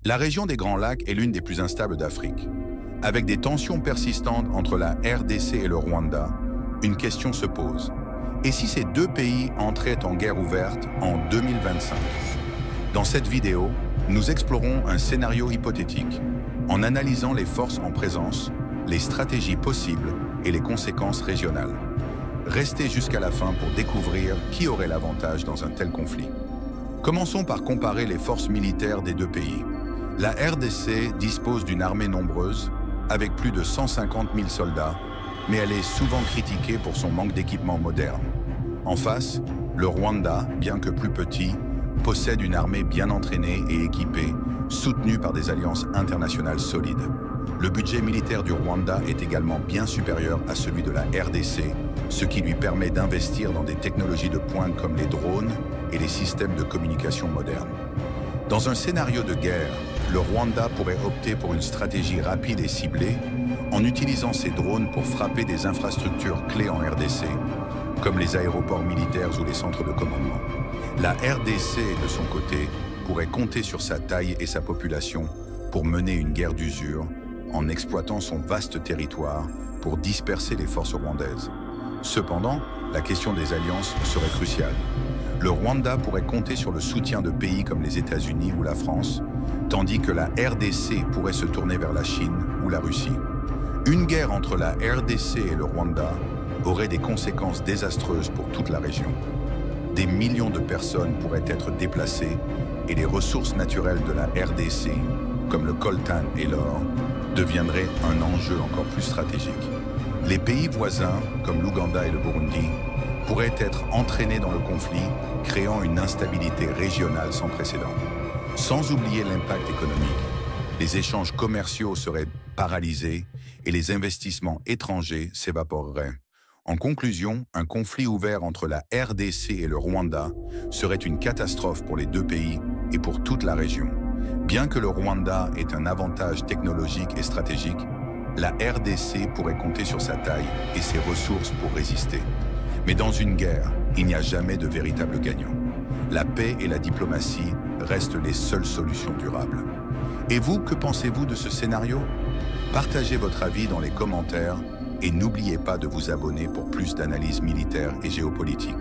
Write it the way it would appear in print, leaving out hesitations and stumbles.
La région des Grands Lacs est l'une des plus instables d'Afrique. Avec des tensions persistantes entre la RDC et le Rwanda, une question se pose. Et si ces deux pays entraient en guerre ouverte en 2025? Dans cette vidéo, nous explorons un scénario hypothétique en analysant les forces en présence, les stratégies possibles et les conséquences régionales. Restez jusqu'à la fin pour découvrir qui aurait l'avantage dans un tel conflit. Commençons par comparer les forces militaires des deux pays. La RDC dispose d'une armée nombreuse, avec plus de 150 000 soldats, mais elle est souvent critiquée pour son manque d'équipement moderne. En face, le Rwanda, bien que plus petit, possède une armée bien entraînée et équipée, soutenue par des alliances internationales solides. Le budget militaire du Rwanda est également bien supérieur à celui de la RDC, ce qui lui permet d'investir dans des technologies de pointe comme les drones et les systèmes de communication modernes. Dans un scénario de guerre, le Rwanda pourrait opter pour une stratégie rapide et ciblée en utilisant ses drones pour frapper des infrastructures clés en RDC, comme les aéroports militaires ou les centres de commandement. La RDC, de son côté, pourrait compter sur sa taille et sa population pour mener une guerre d'usure en exploitant son vaste territoire pour disperser les forces rwandaises. Cependant, la question des alliances serait cruciale. Le Rwanda pourrait compter sur le soutien de pays comme les États-Unis ou la France, tandis que la RDC pourrait se tourner vers la Chine ou la Russie. Une guerre entre la RDC et le Rwanda aurait des conséquences désastreuses pour toute la région. Des millions de personnes pourraient être déplacées et les ressources naturelles de la RDC, comme le coltan et l'or, deviendraient un enjeu encore plus stratégique. Les pays voisins, comme l'Ouganda et le Burundi, pourraient être entraînés dans le conflit, créant une instabilité régionale sans précédent. Sans oublier l'impact économique, les échanges commerciaux seraient paralysés et les investissements étrangers s'évaporeraient. En conclusion, un conflit ouvert entre la RDC et le Rwanda serait une catastrophe pour les deux pays et pour toute la région. Bien que le Rwanda ait un avantage technologique et stratégique, la RDC pourrait compter sur sa taille et ses ressources pour résister. Mais dans une guerre, il n'y a jamais de véritable gagnant. La paix et la diplomatie restent les seules solutions durables. Et vous, que pensez-vous de ce scénario? Partagez votre avis dans les commentaires et n'oubliez pas de vous abonner pour plus d'analyses militaires et géopolitiques.